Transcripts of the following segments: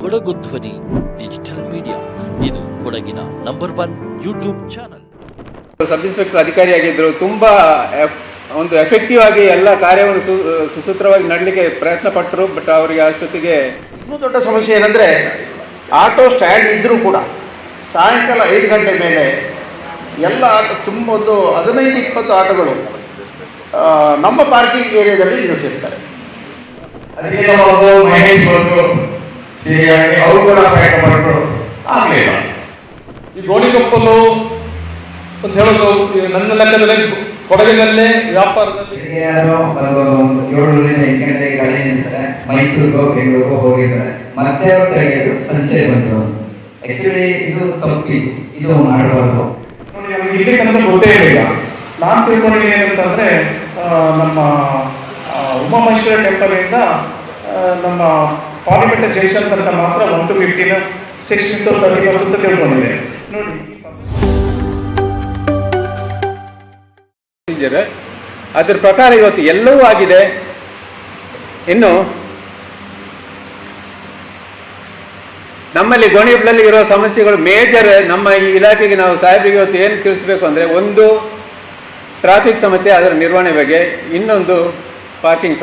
ಕೊಡಗು ಧ್ವನಿ digital media, ಇದು ಕೊಡಗಿನ #1 ಯೂಟ್ಯೂಬ್ ಚಾನಲ್. ಸಬ್ ಇನ್ಸ್ಪೆಕ್ಟರ್ ಅಧಿಕಾರಿಯಾಗಿದ್ದರು. ತುಂಬಾ ಒಂದು ಎಫೆಕ್ಟಿವ್ ಆಗಿ ಎಲ್ಲ ಕಾರ್ಯವನ್ನು ಸುಸೂತ್ರವಾಗಿ ನಡಲಿಕ್ಕೆ ಪ್ರಯತ್ನ ಪಟ್ಟರು. ಬಟ್ ಅವರಿಗೆ ಅಷ್ಟೊತ್ತಿಗೆ ಇನ್ನೂ ದೊಡ್ಡ ಸಮಸ್ಯೆ ಏನಂದರೆ, ಆಟೋ ಸ್ಟ್ಯಾಂಡ್ ಇದ್ದರೂ ಕೂಡ ಸಾಯಂಕಾಲ 5 ಗಂಟೆ ಮೇಲೆ ಎಲ್ಲ ಆಟೋ ತುಂಬ ಒಂದು 15-20 ಆಟೋಗಳು ನಮ್ಮ ಪಾರ್ಕಿಂಗ್ ಏರಿಯಾದಲ್ಲಿ ನಿಲ್ಲಿಸಿರ್ತಾರೆ. ಅದಕ್ಕೆ ಮಹೇಶ್ ಅವರು ಕೂಡ ಪ್ರಯತ್ನ ಪಟ್ಟರು, ಆಗಲಿಲ್ಲ. ಈ ಗೋಣಿಕೊಪ್ಪಲು ಅಂತ ಹೇಳೋದು ನನ್ನ ಲೆಕ್ಕದಲ್ಲಿ ಕೊಡಗಿನಲ್ಲೇ ವ್ಯಾಪಾರದಲ್ಲಿ 7ರಿಂದ 8 ಗಂಟೆಗೆ ಗಾಡಿ ನಿಲ್ಲಿಸ್ತಾರೆ. ಮೈಸೂರಿಗೋ ಬೆಂಗಳೂರಿಗೋ ಹೋಗಿರ್ತಾರೆ, ಮತ್ತೆ ಅವರು ತೆಗೆದು ಸಂಚೆ ಬಂದರು. ಆಕ್ಚುಲಿ ಇದು ತಪ್ಪು, ಇದು ಮಾಡಬಾರ್ದು. ಇಲ್ಲಿ ತನಕ ಗೊತ್ತೇ ಇರಲಿಲ್ಲ. ನಾನು ತಿಳ್ಕೊಂಡಿದ್ದೀನಿ ಏನಂತಂದ್ರೆ, ನಮ್ಮ ಉಮಾಮಹೇಶ್ವರ ಟೆಂಪಲಿಂದ ನಮ್ಮ ಪಾರ್ಲಿಮೆಂಟ್ ಜಂಕ್ಷನ್ ತನಕ ಮಾತ್ರ 1 to 15 16 to 30 ಅಂತ ತಿಳ್ಕೊಂಡಿದೆ. ನೋಡಿ, ಅದರ ಪ್ರಕಾರ ಇವತ್ತು ಎಲ್ಲವೂ ಆಗಿದೆ. ಇನ್ನು ನಮ್ಮಲ್ಲಿ ಗೋಣಿಕೊಪ್ಪಲಲ್ಲಿ ಇರೋ ಸಮಸ್ಯೆಗಳು ಮೇಜರ್. ನಮ್ಮ ಈ ಇಲಾಖೆಗೆ ನಾವು ಸಾಹೇಬರಿಗೆ ಇವತ್ತು ಏನು ತಿಳಿಸ್ಬೇಕು ಅಂದರೆ, ಒಂದು ಟ್ರಾಫಿಕ್ ಸಮಸ್ಯೆ, ಅದರ ನಿರ್ವಹಣೆ ಬಗ್ಗೆ, ಇನ್ನೊಂದು ಪಾರ್ಕಿಂಗ್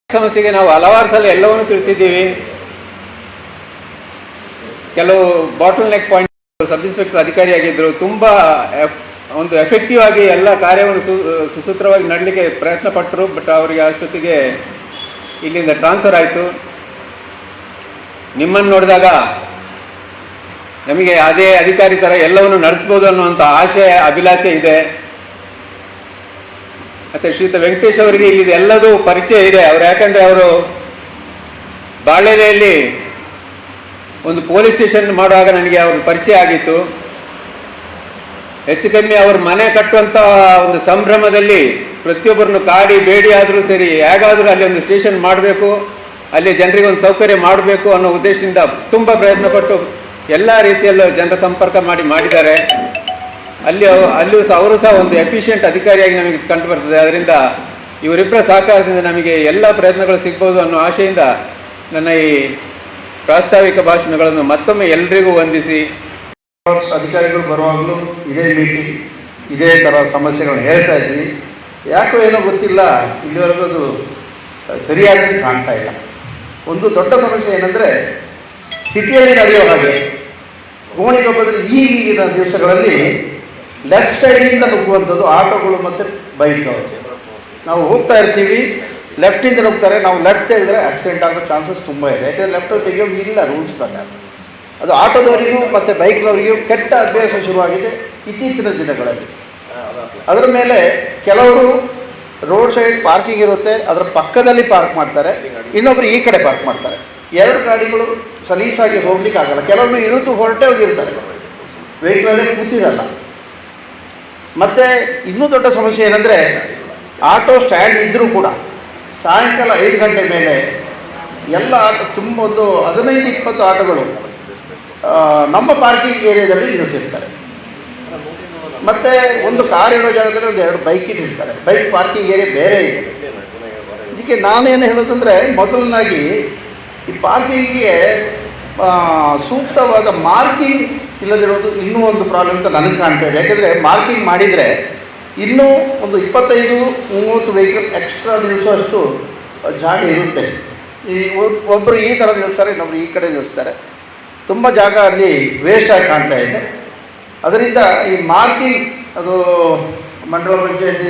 ಸಮಸ್ಯೆಗೆ ನಾವು ಹಲವಾರು ಸಲ ಎಲ್ಲವನ್ನೂ ತಿಳಿಸಿದ್ದೀವಿ. ಕೆಲವು bottle neck point sub inspector ಅಧಿಕಾರಿಯಾಗಿದ್ದರು. ತುಂಬ ಒಂದು ಎಫೆಕ್ಟಿವ್ ಆಗಿ ಎಲ್ಲ ಕಾರ್ಯವನ್ನು ಸುಸೂತ್ರವಾಗಿ ನಡಲಿಕ್ಕೆ ಪ್ರಯತ್ನ ಪಟ್ಟರು. ಬಟ್ ಅವರಿಗೆ ಅಷ್ಟೊತ್ತಿಗೆ ಇಲ್ಲಿಂದ ಟ್ರಾನ್ಸ್ಫರ್ ಆಯಿತು. ನಿಮ್ಮನ್ನು ನೋಡಿದಾಗ ನಮಗೆ ಅದೇ ಅಧಿಕಾರಿ ಥರ ಎಲ್ಲವನ್ನು ನಡೆಸ್ಬೋದು ಅನ್ನುವಂಥ ಆಶಯ, ಅಭಿಲಾಷೆ ಇದೆ. ಮತ್ತು ಶ್ರೀಯುತ ವೆಂಕಟೇಶ್ ಅವರಿಗೆ ಇಲ್ಲಿ ಎಲ್ಲದೂ ಪರಿಚಯ ಇದೆ. ಅವರು ಯಾಕಂದರೆ ಅವರು ಬಾಳೆಲೆಯಲ್ಲಿ ಒಂದು ಪೊಲೀಸ್ ಸ್ಟೇಷನ್ ಮಾಡುವಾಗ ನನಗೆ ಅವ್ರ ಪರಿಚಯ ಆಗಿತ್ತು. ಹೆಚ್ಚು ಕಮ್ಮಿ ಅವ್ರ ಮನೆ ಕಟ್ಟುವಂಥ ಒಂದು ಸಂಭ್ರಮದಲ್ಲಿ ಪ್ರತಿಯೊಬ್ಬರನ್ನು ಕಾಡಿ ಬೇಡಿ ಆದರೂ ಸರಿ, ಹೇಗಾದರೂ ಅಲ್ಲಿ ಒಂದು ಸ್ಟೇಷನ್ ಮಾಡಬೇಕು, ಅಲ್ಲಿ ಜನರಿಗೆ ಒಂದು ಸೌಕರ್ಯ ಮಾಡಬೇಕು ಅನ್ನೋ ಉದ್ದೇಶದಿಂದ ತುಂಬ ಪ್ರಯತ್ನಪಟ್ಟು ಎಲ್ಲ ರೀತಿಯಲ್ಲೂ ಜನರ ಸಂಪರ್ಕ ಮಾಡಿದ್ದಾರೆ. ಅಲ್ಲಿಯೂ ಸಹ ಅವರು ಸಹ ಒಂದು ಎಫಿಷಿಯೆಂಟ್ ಅಧಿಕಾರಿಯಾಗಿ ನಮಗೆ ಕಂಡು ಬರ್ತದೆ. ಅದರಿಂದ ಇವರಿಬ್ಬರ ಸಹಕಾರದಿಂದ ನಮಗೆ ಎಲ್ಲ ಪ್ರಯತ್ನಗಳು ಸಿಗ್ಬೋದು ಅನ್ನೋ ಆಶೆಯಿಂದ ನನ್ನ ಈ ಪ್ರಾಸ್ತಾವಿಕ ಭಾಷಣಗಳನ್ನು ಮತ್ತೊಮ್ಮೆ ಎಲ್ರಿಗೂ ವಂದಿಸಿ, ಅಧಿಕಾರಿಗಳು ಬರುವಾಗಲೂ ಇದೇ ಮೀಟಿಂಗ್, ಇದೇ ಥರ ಸಮಸ್ಯೆಗಳನ್ನು ಹೇಳ್ತಾ ಇದ್ವಿ. ಯಾಕೋ ಏನೋ ಗೊತ್ತಿಲ್ಲ, ಇಲ್ಲಿವರೆಗೂ ಅದು ಸರಿಯಾಗಿ ಕಾಣ್ತಾ ಇಲ್ಲ. ಒಂದು ದೊಡ್ಡ ಸಮಸ್ಯೆ ಏನಂದರೆ, ಸಿಟಿಯಲ್ಲಿ ನಡೆಯೋ ಹಾಗೆ ಗೋಣಿಕೊಪ್ಪದಲ್ಲಿ ಈಗಿನ ದಿವಸಗಳಲ್ಲಿ ಲೆಫ್ಟ್ ಸೈಡಿಂದ ನುಗ್ಗುವಂಥದ್ದು ಆಟೋಗಳು ಮತ್ತು ಬೈಕ್ಗಳು. ನಾವು ಹೋಗ್ತಾ ಇರ್ತೀವಿ, ಲೆಫ್ಟಿಂದ ಹೋಗ್ತಾರೆ, ನಾವು ಲೆಫ್ಟ್ ತೆಗೆದ್ರೆ ಆಕ್ಸಿಡೆಂಟ್ ಆಗೋ ಚಾನ್ಸಸ್ ತುಂಬ ಇದೆ. ಯಾಕೆಂದರೆ ಲೆಫ್ಟ್ ತೆಗೆಯೋಂಗಿಲ್ಲ ರೂಲ್ಸ್ ಪ್ರಕಾರ. ಅದು ಆಟೋದವರಿಗೂ ಮತ್ತು ಬೈಕ್ನವರಿಗೂ ಕೆಟ್ಟ ಅಭ್ಯಾಸ ಶುರುವಾಗಿದೆ ಇತ್ತೀಚಿನ ದಿನಗಳಲ್ಲಿ. ಅದರ ಮೇಲೆ ಕೆಲವರು ರೋಡ್ ಸೈಡ್ ಪಾರ್ಕಿಂಗ್ ಇರುತ್ತೆ, ಅದರ ಪಕ್ಕದಲ್ಲಿ ಪಾರ್ಕ್ ಮಾಡ್ತಾರೆ, ಇನ್ನೊಬ್ಬರು ಈ ಕಡೆ ಪಾರ್ಕ್ ಮಾಡ್ತಾರೆ. 2 ಗಾಡಿಗಳು ಸಲೀಸಾಗಿ ಹೋಗ್ಲಿಕ್ಕೆ ಆಗಲ್ಲ. ಕೆಲವೊಮ್ಮೆ ಇಳಿದು ಹೊರಟೆ ಹೋಗಿರ್ತಾರೆ, ವೆಹಿಕಲಲ್ಲೇ ಕೂತಿರಲ್ಲ. ಮತ್ತು ಇನ್ನೂ ದೊಡ್ಡ ಸಮಸ್ಯೆ ಏನಂದರೆ, ಆಟೋ ಸ್ಟ್ಯಾಂಡ್ ಇದ್ದರೂ ಕೂಡ ಸಾಯಂಕಾಲ 5 ಗಂಟೆ ಮೇಲೆ ಎಲ್ಲ ಆಟೋ ತುಂಬ ಒಂದು 15-20 ಆಟೋಗಳು ನಮ್ಮ ಪಾರ್ಕಿಂಗ್ ಏರಿಯಾದಲ್ಲಿ ನಿಲ್ಲಿಸಿರ್ತಾರೆ. ಮತ್ತು ಒಂದು ಕಾರ್ ಇರೋ ಜಾಗದಲ್ಲಿ ಒಂದು 2 ಬೈಕ್ ಇಟ್ಟಿರ್ತಾರೆ. ಬೈಕ್ ಪಾರ್ಕಿಂಗ್ ಏರಿಯಾ ಬೇರೆ ಇದೆ. ಇದಕ್ಕೆ ನಾನೇನು ಹೇಳೋದಂದರೆ, ಮೊದಲನಾಗಿ ಈ ಪಾರ್ಕಿಂಗಿಗೆ ಸೂಕ್ತವಾದ ಮಾರ್ಕಿಂಗ್ ಇಲ್ಲದಿರೋದು ಇನ್ನೂ ಒಂದು ಪ್ರಾಬ್ಲಮ್ ಅಂತ ನನಗೆ ಕಾಣ್ತಾ ಇದೆ. ಯಾಕೆಂದರೆ ಮಾರ್ಕಿಂಗ್ ಮಾಡಿದರೆ ಇನ್ನೂ ಒಂದು 25-30 ವೆಹಿಕಲ್ ಎಕ್ಸ್ಟ್ರಾ ನಿಲ್ಲಿಸುವಷ್ಟು ಜಾಗ ಇರುತ್ತೆ. ಈ ಒಬ್ಬರು ಈ ಥರ ನಿಲ್ಲಿಸ್ತಾರೆ, ಇನ್ನೊಬ್ರು ಈ ಕಡೆ ನಿಲ್ಲಿಸ್ತಾರೆ. ತುಂಬ ಜಾಗ ಅಲ್ಲಿ ವೇಸ್ಟ್ ಆಗಿ ಕಾಣ್ತಾ ಇದೆ. ಅದರಿಂದ ಈ ಮಾರ್ಕಿಂಗ್ ಅದು ಮಂಡಲ ಪಂಚಾಯತಿ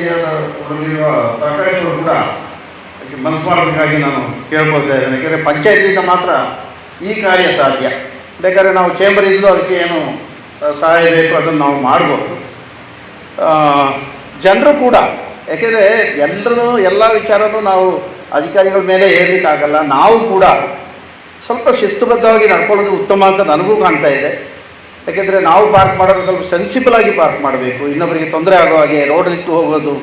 ಪ್ರಕಾಶ್ ಅವರು ಕೂಡ ಮನಸ್ಸು ಮಾಡಬೇಕಾಗಿ ನಾನು ಕೇಳ್ಕೊಳ್ತಾ ಇದ್ದೇನೆ. ಯಾಕೆಂದರೆ ಪಂಚಾಯತಿಯಿಂದ ಮಾತ್ರ ಈ ಕಾರ್ಯ ಸಾಧ್ಯ. ಬೇಕಾದ್ರೆ ನಾವು ಚೇಂಬರಿಂದಲೂ ಅದಕ್ಕೆ ಏನು ಸಹಾಯ ಬೇಕು ಅದನ್ನು ನಾವು ಮಾಡ್ಬೋದು. ಜನರು ಕೂಡ, ಯಾಕೆಂದರೆ ಎಲ್ಲರೂ ಎಲ್ಲ ವಿಚಾರನೂ ನಾವು ಅಧಿಕಾರಿಗಳ ಮೇಲೆ ಹೇಳಲಿಕ್ಕಾಗಲ್ಲ. ನಾವು ಕೂಡ ಸ್ವಲ್ಪ ಶಿಸ್ತುಬದ್ಧವಾಗಿ ನಡ್ಕೊಳ್ಳೋದು ಉತ್ತಮ ಅಂತ ನನಗೂ ಕಾಣ್ತಾ ಇದೆ. ಯಾಕೆಂದರೆ ನಾವು ಪಾರ್ಕ್ ಮಾಡೋದು ಸ್ವಲ್ಪ ಸೆನ್ಸಿಬಲಾಗಿ ಪಾರ್ಕ್ ಮಾಡಬೇಕು. ಇನ್ನೊಬ್ಬರಿಗೆ ತೊಂದರೆ ಆಗೋ ಹಾಗೆ ರೋಡಲ್ಲಿಟ್ಟು ಹೋಗೋದು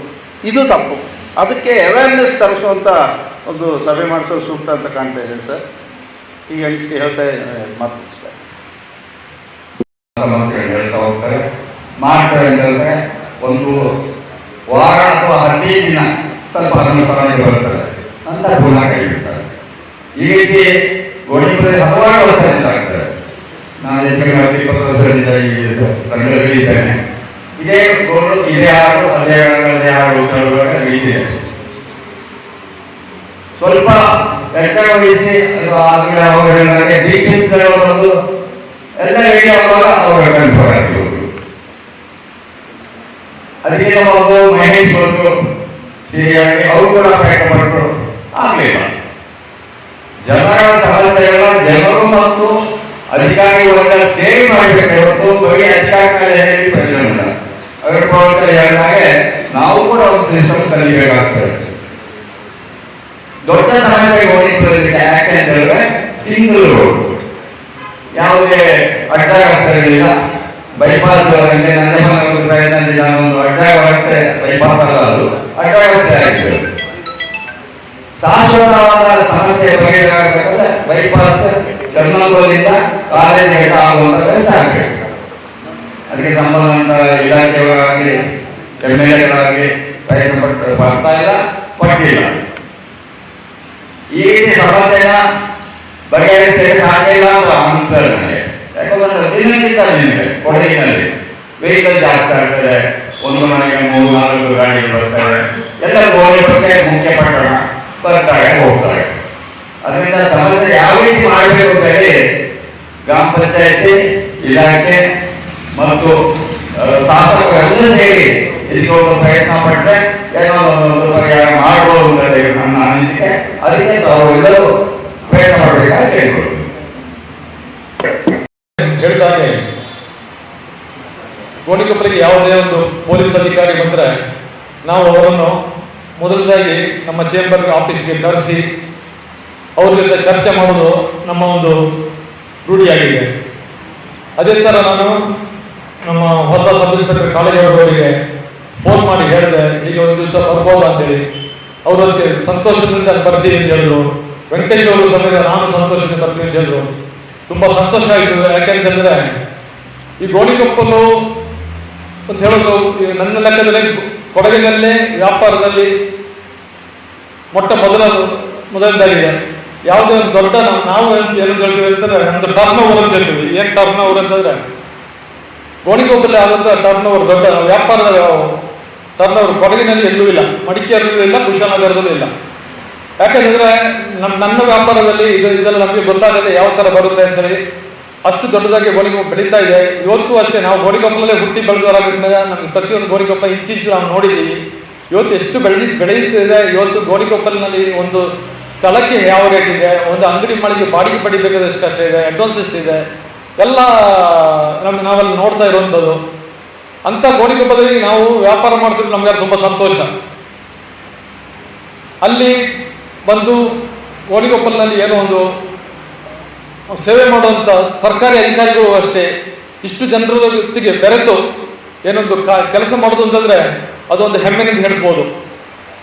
ಇದು ತಪ್ಪು. ಅದಕ್ಕೆ ಅವೇರ್ನೆಸ್ ತರಿಸುವಂಥ ಒಂದು ಸಭೆ ಮಾಡಿಸೋದು ಸೂಕ್ತ ಅಂತ ಕಾಣ್ತಾ ಇದೆ ಸರ್. ಈಗ ಅನಿಸಿಕೆ ಹೇಳ್ತಾ ಮಾತು ಸರ್. ಸಮಸ್ಯೆಗಳು ಹೇಳ್ತಾ ಹೋಗ್ತಾರೆ, ಮಾಡ್ತಾರೆ ಅಂತಂದರೆ ಒಂದು ವಾರ ಅಥವಾ 15 ದಿನ ಸ್ವಲ್ಪ ಅದನ್ನು ಬರುತ್ತಾರೆ ಅಂತ ಪುನಃ ಕೈ ಬಿಡ್ತಾರೆ. ರೀತಿ ಗೋಣಿಪಲ್ಲಿ ಹಲವಾರು ವರ್ಷದಿಂದ ಆಗ್ತದೆ. ನಾನು ಹೆಚ್ಚು 20 ವರ್ಷದಿಂದ ಈ ರಂಗದಲ್ಲಿ ಇದ್ದೇನೆ. ಇದೇ ಗೋಳು, ಇದೇ ಹಾಡು, ಅದೇ ಹಾಡು ಇದೆ. ಸ್ವಲ್ಪ ವೆಚ್ಚ ವಹಿಸಿ ಅವರಿಗೆ ದೀಕ್ಷಿತರವರು ಎಲ್ಲ ಹೇಳಿ ಆಗುವಾಗ ಅವರು ಕನ್ಫರ್ಮ್ ಆಗಿರುವುದು. ಅದಕ್ಕೆ ನಾವು ಮಹೇಶ್ ಬಂದರು, ಸರಿಯಾಗಿ ಅವರು ಕೂಡ ಪ್ರಯತ್ನ ಪಟ್ಟರು, ಆಗಲಿಲ್ಲ. ಜನರ ಸಮಸ್ಯೆಗಳ ಜನರು ಮತ್ತು ಅಧಿಕಾರಿಗಳ ಸೇರಿ ಮಾಡಬೇಕು ಹೊರತು ಬರೀ ಅಧಿಕಾರಿಗಳ ಹೇಳಿ ಪ್ರಯೋಜನ ಇಲ್ಲ. ಅವಿರ್ಭಾವ ಹೇಳಿದಾಗೆ ನಾವು ಕೂಡ ಒಂದು ಸಿಸ್ಟಮ್ ಕಲಿಬೇಕಾಗ್ತದೆ. ದೊಡ್ಡ ಸಮಸ್ಯೆ ಗೋಣಿಪುರದಲ್ಲಿ ಯಾಕೆ ಅಂತ ಹೇಳಿದ್ರೆ ಸಿಂಗಲ್ ರೋಡ್, ಯಾವುದೇ ಅಡ್ಡ ರಸ್ತೆಗಳಿಲ್ಲ. ಬೈಪಾಸ್ ನಂಜಮಂಗಲದಿಂದ ಒಂದು ಅಡ್ಡ ವ್ಯವಸ್ಥೆ, ಬೈಪಾಸ್ ಅಲ್ಲ, ಅದು ಅಡ್ಡ ವ್ಯವಸ್ಥೆ ಆಗಿದೆ. ಶಾಶ್ವತವಾದ ಸಮಸ್ಯೆ ಬಗೆಹರಿಸಬೇಕಾದ್ರೆ ಬೈಪಾಸ್ ಚರ್ಮಗೋಲಿಂದ ಕಾಲೇಜ್ ಹೆಡ್ ಆಗುವಂತ ವ್ಯವಸ್ಥೆ ಆಗಬೇಕು. ಅದಕ್ಕೆ ಸಂಬಂಧಪಟ್ಟ ಇಲಾಖೆಗಳಾಗಲಿ MLAಗಳಾಗಲಿ ಪ್ರಯತ್ನ ಪಟ್ಟು ಬರ್ತಾ ಇಲ್ಲ, ಪಟ್ಟಿಲ್ಲ. ಈ ರೀತಿ ಸಮಸ್ಯೆನ ಬಗೆಹರಿಸಲಿಕ್ಕೆ ಸಾಧ್ಯ ಇಲ್ಲ ಅಂತ ಅನಿಸ್ತದೆ ನನಗೆ. ಯಾಕಂದ್ರೆ ದಿನಕ್ಕಿಂತ ನಿಮಗೆ ಕೊಡಗಿನಲ್ಲಿ ವೆಹಿಕಲ್ ಜಾಸ್ತಿ ಆಗ್ತದೆ. ಒಂದು ಮನೆಗೆ 3-4 ಗಾಡಿಗಳು ಬರ್ತವೆ. ಎಲ್ಲ ಗೋಣಿಪಟ್ಟೆ ಮುಖ್ಯ ಪಟ್ಟಣ ಬರ್ತಾರೆ, ಹೋಗ್ತಾರೆ. ಅದರಿಂದ ಸಮಸ್ಯೆ ಯಾವ ರೀತಿ ಮಾಡಬೇಕು ಅಂತ ಹೇಳಿ ಗ್ರಾಮ ಪಂಚಾಯತಿ ಇಲಾಖೆ ಮತ್ತು ಶಾಸಕರೆಲ್ಲ ಸೇರಿ ಇದಕ್ಕೊಂದು ಪ್ರಯತ್ನ ಪಟ್ಟರೆ ಏನೋ ಒಂದು ಪರಿಹಾರ ಮಾಡಬಹುದು ಅಂತ ನನ್ನ ಅನಿಸಿಕೆ. ಅದಕ್ಕೆ ತಾವೆಲ್ಲರೂ ಪ್ರಯತ್ನ ಮಾಡಬೇಕಾಗಿ ಕೇಳಿಕೊಳ್ಳಿ. ಹೇಳಿದಾಗೆ ಗೋಣಿಕೊಪ್ಪಲಿಗೆ ಯಾವುದೇ ಒಂದು ಪೊಲೀಸ್ ಅಧಿಕಾರಿ ಬಂದರೆ ನಾವು ಅವರನ್ನು ಮೊದಲದಾಗಿ ನಮ್ಮ ಚೇಂಬರ್ ಆಫೀಸ್ಗೆ ಕರೆಸಿ ಅವ್ರ ಜೊತೆ ಚರ್ಚೆ ಮಾಡೋದು ನಮ್ಮ ಒಂದು ರೂಢಿಯಾಗಿದೆ. ಅದೇ ಥರ ನಾನು ನಮ್ಮ ಹೊಸ ಸಬ್ ಇನ್ಸ್ಪೆಕ್ಟರ್ ಕಾಲೇಜವರಿಗೆ ಫೋನ್ ಮಾಡಿ ಹೇಳಿದೆ, ಈಗ ಒಂದು ದಿವಸ ಬರ್ಬೋದು ಅಂತೇಳಿ. ಅವರಕ್ಕೆ ಸಂತೋಷದಿಂದ ಬರ್ತೀವಿ ಅಂತ ಹೇಳಿದ್ರು. ವೆಂಕಟೇಶ್ ಅವರು ಸಮೇತ ನಾನು ಸಂತೋಷದಿಂದ ಬರ್ತೀವಿ ಅಂತ ಹೇಳಿದ್ರು. ತುಂಬ ಸಂತೋಷ ಆಯಿತು. ಯಾಕೆಂತಂದ್ರೆ ಈ ಗೋಣಿಕೊಪ್ಪಲು ಅಂತ ಹೇಳೋದು ನನ್ನ ಲೆಕ್ಕದಲ್ಲಿ ಕೊಡಗಿನಲ್ಲೇ ವ್ಯಾಪಾರದಲ್ಲಿ ಮೊದಲದಾಗಿದೆ. ಯಾವುದೇ ಒಂದು ದೊಡ್ಡ ನಾವು ಏನು ಹೇಳ್ತೀವಿ ಅಂತಂದ್ರೆ ನಮ್ದು ಟರ್ನ್ ಓವರ್ ಅಂತ ಹೇಳ್ತೀವಿ. ಏನು ಟರ್ನ್ ಓವರ್ ಅಂತಂದ್ರೆ ಗೋಣಿಕೊಪ್ಪಲ್ಲಿ ಆದಂತ ಟರ್ನ್ ಓವರ್, ದೊಡ್ಡ ವ್ಯಾಪಾರದ ಟರ್ನ್ ಓವರ್ ಕೊಡಗಿನಲ್ಲಿ ಎಲ್ಲೂ ಇಲ್ಲ, ಮಡಿಕೇರಿಯಲ್ಲೂ ಇಲ್ಲ, ಕುಶಾಲನಗರದಲ್ಲೂ ಇಲ್ಲ. ಯಾಕಂದ್ರೆ ನನ್ನ ವ್ಯಾಪಾರದಲ್ಲಿ ಇದೆಲ್ಲ ನಮಗೆ ಗೊತ್ತಾಗದೆ ಯಾವ ತರ ಬರುತ್ತೆ ಅಂತ ಹೇಳಿ ಅಷ್ಟು ದೊಡ್ಡದಾಗಿ ಗೋಣಿಕೊಪ್ಪ ಬೆಳೀತಾ ಇದೆ. ಇವತ್ತು ಅಷ್ಟೇ ನಾವು ಗೋಣಿಕೊಪ್ಪಲಲ್ಲೇ ಹುಟ್ಟಿ ಬೆಳೆದವರಾಗಿದ್ದಾಗ ನಮ್ಗೆ ಪ್ರತಿಯೊಂದು ಗೋಣಿಕೊಪ್ಪ ಇಂಚಿಂಚು ನಾವು ನೋಡಿದ್ದೀವಿ. ಇವತ್ತು ಎಷ್ಟು ಬೆಳೆಯುತ್ತಿದೆ. ಇವತ್ತು ಗೋಣಿಕೊಪ್ಪಲಿನಲ್ಲಿ ಒಂದು ಸ್ಥಳಕ್ಕೆ ಯಾವ ರೇಟ್ ಇದೆ, ಒಂದು ಅಂಗಡಿ ಮಳಿಗೆ ಬಾಡಿಗೆ ಪಡಿಬೇಕಾದ್ರೆ ಎಷ್ಟು ಕಷ್ಟ ಇದೆ, ಅಡ್ವಾನ್ಸ್ ಎಷ್ಟಿದೆ, ಎಲ್ಲ ನಾವೆಲ್ಲ ನೋಡ್ತಾ ಇರುವಂಥದ್ದು. ಅಂತ ಗೋಣಿಕೊಪ್ಪದಲ್ಲಿ ನಾವು ವ್ಯಾಪಾರ ಮಾಡ್ತಿದ್ರೆ ನಮ್ಗೆ ತುಂಬ ಸಂತೋಷ. ಅಲ್ಲಿ ಬಂದು ಗೋಣಿಕೊಪ್ಪಲಿನಲ್ಲಿ ಏನೋ ಒಂದು ಸೇವೆ ಮಾಡುವಂಥ ಸರ್ಕಾರಿ ಅಧಿಕಾರಿಗಳು ಅಷ್ಟೇ ಇಷ್ಟು ಜನರ ಜೊತೆಗೆ ಬೆರೆತು ಏನೊಂದು ಕೆಲಸ ಮಾಡೋದು ಅಂತಂದ್ರೆ ಅದೊಂದು ಹೆಮ್ಮೆನಿಂದ ಹೇಳಿಸ್ಬೋದು.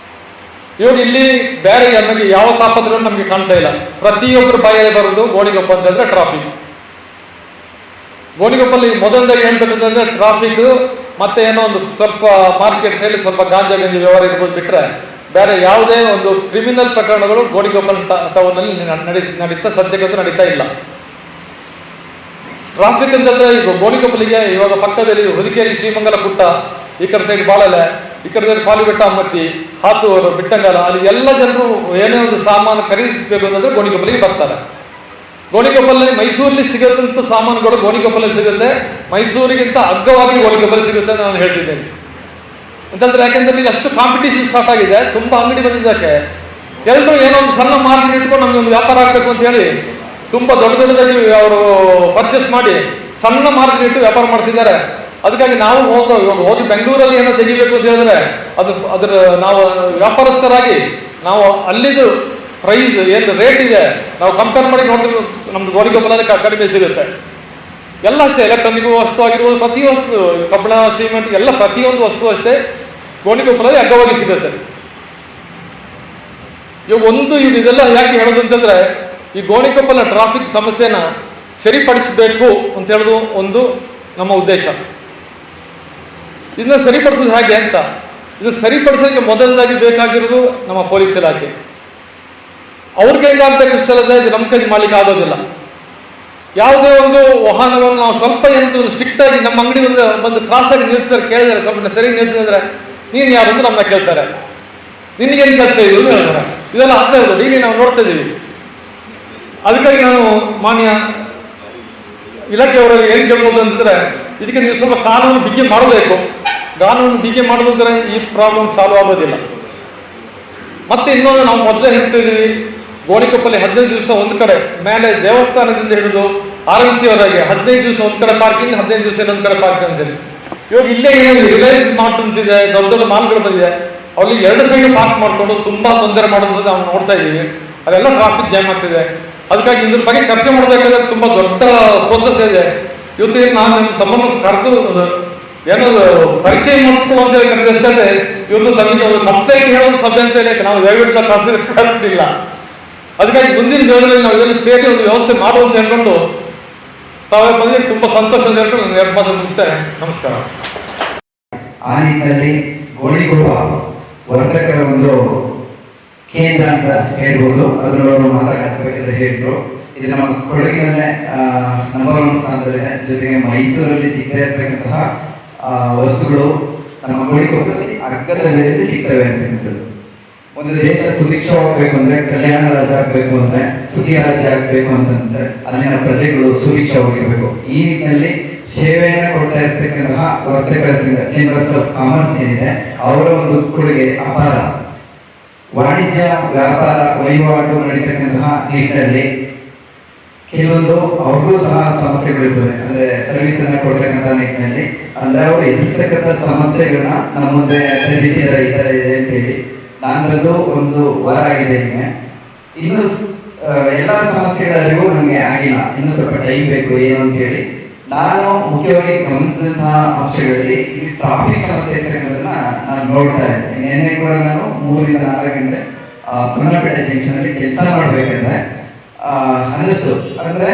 ಇವಾಗ ಇಲ್ಲಿ ಬೇರೆ ನಮಗೆ ಯಾವ ತಾಪತ್ರಗಳು ನಮಗೆ ಕಾಣ್ತಾ ಇಲ್ಲ. ಪ್ರತಿಯೊಬ್ಬರು ಬಾಯಲ್ಲಿ ಬರೋದು ಗೋಣಿಕೊಪ್ಪ ಅಂತಂದ್ರೆ ಟ್ರಾಫಿಕ್. ಗೋಣಿಕೊಪ್ಪಲ್ಲಿ ಮೊದಲದಾಗಿ ಹೇಳ್ಬೇಕಂತಂದ್ರೆ ಟ್ರಾಫಿಕ್, ಮತ್ತೆ ಏನೋ ಒಂದು ಸ್ವಲ್ಪ ಮಾರ್ಕೆಟ್ ಸೈಡ್ ಸ್ವಲ್ಪ ಗಾಂಜಾ ವ್ಯವಹಾರ ಇರ್ಬೋದು ಬಿಟ್ರೆ ಬೇರೆ ಯಾವುದೇ ಒಂದು ಕ್ರಿಮಿನಲ್ ಪ್ರಕರಣಗಳು ಗೋಣಿಕೊಪ್ಪಲ್ ಟೌನಲ್ಲಿ ನಡೀತಾ ಸದ್ಯಕ್ಕಂತೂ ನಡೀತಾ ಇಲ್ಲ. ಟ್ರಾಫಿಕ್ ಅಂತಂದ್ರೆ ಈಗ ಗೋಣಿಕೊಪ್ಪಲಿಗೆ ಇವಾಗ ಪಕ್ಕದಲ್ಲಿ ಹುದಿಕೇರಿ ಶ್ರೀಮಂಗಲ ಪುಟ್ಟ, ಈ ಕಡೆ ಸೈಡ್ ಬಾಳಲೆ, ಈ ಕಡೆ ಸೈಡ್ ಪಾಲಿಬೆಟ್ಟ ಅಮ್ಮತ್ತಿ, ಹಾತೂರು, ಬಿಟ್ಟಂಗಾಲ, ಅಲ್ಲಿ ಎಲ್ಲ ಜನರು ಏನೇ ಒಂದು ಸಾಮಾನು ಖರೀದಿಸಬೇಕು ಅಂತಂದ್ರೆ ಗೋಣಿಕೊಪ್ಪಲಿಗೆ ಬರ್ತಾರೆ. ಗೋಣಿಕೊಪ್ಪಲಲ್ಲಿ ಮೈಸೂರಲ್ಲಿ ಸಿಗದಂತ ಸಾಮಾನುಗಳು ಗೋಣಿಕೊಪ್ಪಲಲ್ಲಿ ಸಿಗುತ್ತೆ. ಮೈಸೂರಿಗಿಂತ ಅಗ್ಗವಾಗಿ ಗೋಣಿಕೊಪ್ಪಲ್ಲಿ ಸಿಗುತ್ತೆ ನಾನು ಹೇಳ್ತಿದ್ದೇನೆ. ಅಂತಂದ್ರೆ ಯಾಕೆಂದ್ರೆ ಈಗ ಅಷ್ಟು ಕಾಂಪಿಟೇಷನ್ ಸ್ಟಾರ್ಟ್ ಆಗಿದೆ, ತುಂಬಾ ಅಂಗಡಿ ಬಂದಿದ್ದಕ್ಕೆ ಎಲ್ಲರೂ ಏನೋ ಒಂದು ಸಣ್ಣ ಮಾರ್ಜಿನ್ ಇಟ್ಕೊಂಡು ನಮ್ಗೆ ಒಂದು ವ್ಯಾಪಾರ ಆಗ್ಬೇಕು ಅಂತ ಹೇಳಿ ತುಂಬಾ ದೊಡ್ಡದಾಗಿ ಅವರು ಪರ್ಚೇಸ್ ಮಾಡಿ ಸಣ್ಣ ಮಾರ್ಜಿನ್ ಇಟ್ಟು ವ್ಯಾಪಾರ ಮಾಡ್ತಿದ್ದಾರೆ. ಅದಕ್ಕಾಗಿ ನಾವು ಹೋಗಿ ಬೆಂಗಳೂರಲ್ಲಿ ಏನೋ ತೆಗಿಬೇಕು ಅಂತ ಹೇಳಿದ್ರೆ ಅದ್ರ ನಾವು ವ್ಯಾಪಾರಸ್ಥರಾಗಿ ನಾವು ಅಲ್ಲಿದು ಪ್ರೈಸ್ ಏನು ರೇಟ್ ಇದೆ ನಾವು ಕಂಪೇರ್ ಮಾಡಿ ನೋಡಿದ್ರೆ ನಮ್ದು ಗೋಣಿಕೊಪ್ಪಲಲ್ಲಿ ಕಡಿಮೆ ಸಿಗುತ್ತೆ. ಎಲ್ಲ ಅಷ್ಟೇ, ಎಲೆಕ್ಟ್ರಾನಿಕ್ ವಸ್ತು ಆಗಿರ್ಬೋದು, ಪ್ರತಿಯೊಂದು ಕಬ್ಬಣ, ಸಿಮೆಂಟ್ ಎಲ್ಲ ಪ್ರತಿಯೊಂದು ವಸ್ತು ಅಷ್ಟೇ ಗೋಣಿಕೊಪ್ಪಲಲ್ಲಿ ಅಗ್ಗವಾಗಿ ಸಿಗುತ್ತೆ. ಇವಾಗ ಇದೆಲ್ಲ ಯಾಕೆ ಹೇಳೋದು ಅಂತಂದ್ರೆ ಈ ಗೋಣಿಕೊಪ್ಪಲ ಟ್ರಾಫಿಕ್ ಸಮಸ್ಯೆನ ಸರಿಪಡಿಸಬೇಕು ಅಂತ ಹೇಳೋದು ಒಂದು ನಮ್ಮ ಉದ್ದೇಶ. ಇದನ್ನ ಸರಿಪಡಿಸೋದು ಹೇಗೆ ಅಂತ, ಇದನ್ನ ಸರಿಪಡಿಸೋಕೆ ಮೊದಲದಾಗಿ ಬೇಕಾಗಿರೋದು ನಮ್ಮ ಪೊಲೀಸ್ ಇಲಾಖೆ. ಅವ್ರ ಕೈಗೆ ಆಗ್ಬೇಕು ಇಷ್ಟಲ್ಲದೆ ಇದು ನಮ್ಮ ಕೈಗೆ ಮಾಡ್ಲಿಕ್ಕೆ ಆಗೋದಿಲ್ಲ. ಯಾವುದೇ ಒಂದು ವಾಹನವನ್ನು ನಾವು ಸ್ವಲ್ಪ ಏನು ಸ್ಟ್ರಿಕ್ಟ್ ಆಗಿ ನಮ್ಮ ಅಂಗಡಿ ಒಂದು ಕ್ರಾಸಾಗಿ ನಿಲ್ಲಿಸ್ತಾರೆ, ಕೇಳಿದರೆ ಸ್ವಲ್ಪ ಸರಿ ನಿಲ್ಲಿಸಿದ್ರೆ ನೀನು ಯಾರು ಅಂತ ನಮ್ಮನ್ನ ಕೇಳ್ತಾರೆ, ನಿನಗೇನು ಕೆಲಸ ಇದೆ ಅಂತ ಹೇಳ್ತಾರೆ. ಇದೆಲ್ಲ ಆಗ್ತಾ ಇರೋದು ಡೈಲಿ ನಾವು ನೋಡ್ತಾ ಇದ್ದೀವಿ. ಅದಕ್ಕಾಗಿ ನಾನು ಮಾನ್ಯ ಇಲಾಖೆಯವರಲ್ಲಿ ಏನು ಕೇಳ್ಬೋದು ಅಂತಂದ್ರೆ, ಇದಕ್ಕೆ ನೀವು ಸ್ವಲ್ಪ ಕಾನೂನು ಬಿಗಿ ಮಾಡಬೇಕು. ಕಾನೂನು ಬಿಗಿ ಮಾಡೋದಂದ್ರೆ ಈ ಪ್ರಾಬ್ಲಮ್ ಸಾಲ್ವ್ ಆಗೋದಿಲ್ಲ. ಮತ್ತೆ ಇನ್ನೊಂದು ನಾವು ಮೊದಲೇ ಹೇಳ್ತಿದ್ದೀವಿ, ಗೋಣಿಕೊಪ್ಪಲ್ಲಿ 15 ದಿವಸ ಒಂದು ಕಡೆ, ಮೇಲೆ ದೇವಸ್ಥಾನದಿಂದ ಹಿಡಿದು RMC ಅವರಾಗಿ 15 ದಿವಸ ಒಂದು ಕಡೆ ಪಾರ್ಕಿಂಗ್, 15 ದಿವಸ ಇನ್ನೊಂದು ಕಡೆ ಪಾರ್ಕಿಂಗ್ ಅಂತೇಳಿ. ಇವಾಗ ಇಲ್ಲೇ ಏನಿದೆ, ರಿಲಯನ್ಸ್ ಮಾರ್ಟ್ ಅಂತಿದೆ, ದೊಡ್ಡ ದೊಡ್ಡ ಮಾಲ್ಗಳು ಬಂದಿದೆ, ಅಲ್ಲಿ 2 ಸೈಡ್ ಪಾರ್ಕ್ ಮಾಡಿಕೊಂಡು ತುಂಬಾ ತೊಂದರೆ ಮಾಡೋದು ನಾವು ನೋಡ್ತಾ ಇದ್ದೀವಿ. ಅದೆಲ್ಲ ಟ್ರಾಫಿಕ್ ಜಾಮ್ ಆಗ್ತಿದೆ. ಅದಕ್ಕಾಗಿ ಇದ್ರ ಬಗ್ಗೆ ಚರ್ಚೆ ಮಾಡಬೇಕಾದ್ರೆ ತುಂಬಾ ದೊಡ್ಡ ಪ್ರೋಸೆಸ್ ಇದೆ. ಇವತ್ತು ನಾನು ನಿಮ್ಮ ತಮ್ಮನ್ನು ಕರೆದು ಏನೋ ಪರಿಚಯ ಮಾಡಿಸ್ಕೊಳ್ಳೋ ಅಂತ ಕರೆದಷ್ಟೇ ಇವತ್ತು ತಮಗೆ ಮತ್ತೆ ಹೇಳೋದು ಸಭೆ ಅಂತ ಹೇಳಿ ನಾವು ದಯವಿಟ್ಟು ಕಳಿಸಲಿಲ್ಲ. ಅದಕ್ಕಾಗಿ ಮುಂದಿನ ದಿನಗಳಲ್ಲಿ ನಾವು ಇದನ್ನು ಸೇರಿ ಒಂದು ವ್ಯವಸ್ಥೆ ಮಾಡುವಂತ ಹೇಳ್ಕೊಂಡು ತಾವೇ ಬಂದ್ರೆ ತುಂಬಾ ಸಂತೋಷ ಅಂತ ಹೇಳ್ಕೊಂಡು ನಾನು ಎರಡು ಮಾತು ಮುಗಿಸ್ತೇನೆ. ನಮಸ್ಕಾರ. ಆ ನಿಟ್ಟಿನಲ್ಲಿ ಗೋಣಿಕೊಪ್ಪ ವರ್ತಕರ ಒಂದು ಕೇಂದ್ರ ಅಂತ ಹೇಳ್ಬೋದು. ಅದರವರು ಮಾತಾಡಬೇಕಾದ್ರೆ ಹೇಳಿದ್ರು, ಇದು ನಮ್ಮ ಕೊಡಗಿನಲ್ಲೇ ನಂಬರ್ 1 ಸ್ಥಾನದಲ್ಲಿದೆ. ಜೊತೆಗೆ ಮೈಸೂರಲ್ಲಿ ಸಿಗದೇ ಇರ್ತಕ್ಕಂತಹ ವಸ್ತುಗಳು ನಮ್ಮ ಗೋಣಿಕೊಪ್ಪದಲ್ಲಿ ಅಗ್ಗದ ಬೆಲೆಯಲ್ಲಿ ಸಿಗ್ತವೆ ಅಂತಕ್ಕಂಥದ್ದು. ಒಂದು ದೇಶ ಸುಭಿಕ್ಷವಾಗಬೇಕು ಅಂದ್ರೆ, ಕಲ್ಯಾಣ ರಾಜ್ಯ ಆಗಬೇಕು ಅಂದ್ರೆ, ಸುಖಿ ರಾಜ್ಯ ಆಗಬೇಕು ಅಂತಂದ್ರೆ ಅಲ್ಲಿನ ಪ್ರಜೆಗಳು ಸುಭಿಕ್ಷವಾಗಿರ್ಬೇಕು. ಈ ನಿಟ್ಟಿನಲ್ಲಿ ಸೇವೆಯನ್ನು ಕೊಡ್ತಾ ಇರ್ತಕ್ಕಂತಹ ವರ್ತಕರ ಸಂಘ ಚೇಂಬರ್ಸ್ ಆಫ್ ಕಾಮರ್ಸ್ ಏನಿದೆ, ಅವರ ಒಂದು ಕೊಡುಗೆ ಅಪಾರ. ವಾಣಿಜ್ಯ ವ್ಯಾಪಾರ ವಹಿವಾಟು ನಡೀತಕ್ಕಂತಹ ನಿಟ್ಟಿನಲ್ಲಿ ಕೆಲವೊಂದು ಅವ್ರಿಗೂ ಸಹ ಸಮಸ್ಯೆಗಳಿರ್ತದೆ. ಅಂದ್ರೆ ಸರ್ವಿಸ್ ಅನ್ನ ಕೊಡ್ತಕ್ಕಂತಹ ನಿಟ್ಟಿನಲ್ಲಿ ಅಂದ್ರೆ ಅವರು ಎದುರಿಸ್ತಕ್ಕಂಥ ಸಮಸ್ಯೆಗಳನ್ನ ನಮ್ಮ ಮುಂದೆ ಈ ತರ ಇದೆ ಅಂತ ಹೇಳಿ ನಾನದು ಒಂದು ವರ ಆಗಿದೆ. ಇನ್ನು ಎಲ್ಲಾ ಸಮಸ್ಯೆಗಳರಿಗೂ ನಮ್ಗೆ ಆಗಿಲ್ಲ, ಇನ್ನು ಸ್ವಲ್ಪ ಟೈಮ್ ಬೇಕು ಏನು ಅಂತ ಹೇಳಿ ನಾನು ಮುಖ್ಯವಾಗಿ ಗಮನಿಸಿದಂತಹ ಅಂಶಗಳಲ್ಲಿ ಈ ಟ್ರಾಫಿಕ್ ಸಮಸ್ಯೆ ಇರ್ತಕ್ಕಂಥದನ್ನ ನಾನು ನೋಡ್ತಾ ಇದ್ದೆ. ನಿನ್ನೆ ಕೂಡ ನಾನು 3 ರಿಂದ 4 ಗಂಟೆ ಪುನಪೇಟೆ ಜಂಕ್ಷನ್ ಅಲ್ಲಿ ಕೆಲಸ ಮಾಡ್ಬೇಕಂದ್ರೆ ಅನ್ನಿಸ್ತು. ಅಂದ್ರೆ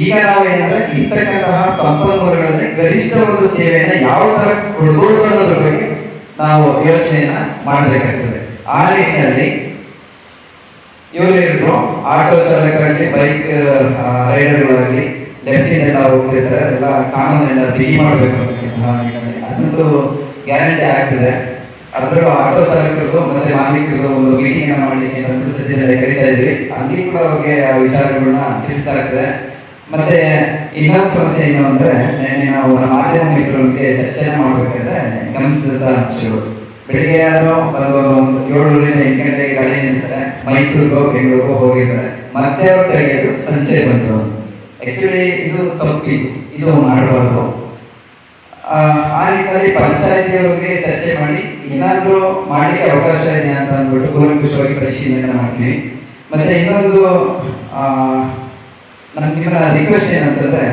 ಈಗ ನಾವು ಏನಂದ್ರೆ ಇರ್ತಕ್ಕಂತಹ ಸಂಪನ್ಮೂಲಗಳಲ್ಲಿ ಗರಿಷ್ಠ ಒಂದು ಸೇವೆಯನ್ನ ಯಾವ ತರ ಕೊಡಬಹುದು ಅನ್ನೋದ್ರ ಬಗ್ಗೆ ನಾವು ಯೋಚನೆಯನ್ನ ಮಾಡಬೇಕಾಗ್ತದೆ. ಆ ನಿಟ್ಟಿನಲ್ಲಿ ಇವರು ಹೇಳಿದ್ರು, ಆಟೋ ಚಾಲಕರಲ್ಲಿ, ಬೈಕ್ ರೈಡರ್ಗಳಾಗಲಿ ಲೆಫ್ಟ್ ಇಂದ ಹೋಗ್ತಿರ್ತಾರೆ, ಅದೆಲ್ಲ ಕಾನೂನೆಲ್ಲ ಬಿಗಿ ಮಾಡಬೇಕು ಅದಂತೂ ಗ್ಯಾರಂಟಿ ಆಗ್ತದೆ. ಅದರಲ್ಲೂ ಆಟೋ ಚಾಲಕರು ಮತ್ತೆ ಮಾಲೀಕರು ಒಂದು ಮೀಟಿಂಗ್ ಅನ್ನ ಮಾಡಲಿಕ್ಕೆ ಸದ್ಯದಲ್ಲಿ ಕರೀತಾ ಇದ್ವಿ. ಅಲ್ಲಿ ಕೂಡ ಅವ್ರಿಗೆ ಆ ವಿಚಾರಗಳನ್ನ ತಿಳಿಸಲಾಗ್ತದೆ. ಮತ್ತೆ ಇನ್ನೊಂದು ಸಮಸ್ಯೆ ಏನು ಅಂದ್ರೆ, ನಾವು ನಮ್ಮ ಮಾಧ್ಯಮ ಮಿತ್ರರಿಗೆ ಚರ್ಚೆನ ಮಾಡ್ಬೇಕಾದ್ರೆ ಗಮನಿಸಿದಂತ ಅಂಶಗಳು, ಬೆಳಿಗ್ಗೆ ಯಾರು ಒಂದು 7 ರಿಂದ 8 ಗಂಟೆಗೆ ಗಾಡಿ ನಿಲ್ಲಿಸ್ತಾರೆ, ಮೈಸೂರಿಗೋ ಬೆಂಗಳೂರಿಗೋ ಹೋಗಿರ್ತಾರೆ, ಮತ್ತೆ ಅವ್ರ ಕೈಗೆ ಸಂಚೆ ಬಂತು. ಆಕ್ಚುಲಿ ಇದು ತಪ್ಪು, ಇದು ಮಾಡಬಾರ್ದು. ಆ ನಿಟ್ಟಿನಲ್ಲಿ ಪಂಚಾಯತಿಯವರಿಗೆ ಚರ್ಚೆ ಮಾಡಿ ಏನಾದ್ರೂ ಮಾಡಲಿಕ್ಕೆ ಅವಕಾಶ ಇದೆ ಅಂತ ಅಂದ್ಬಿಟ್ಟು ಕೂಲಂಕುಷವಾಗಿ ಪರಿಶೀಲನೆ ಮಾಡ್ತೀವಿ. ಮತ್ತೆ ಇನ್ನೊಂದು ನಿಮ್ಮ ರಿಕ್ವೆಸ್ಟ್ ಏನಂತಂದ್ರೆ,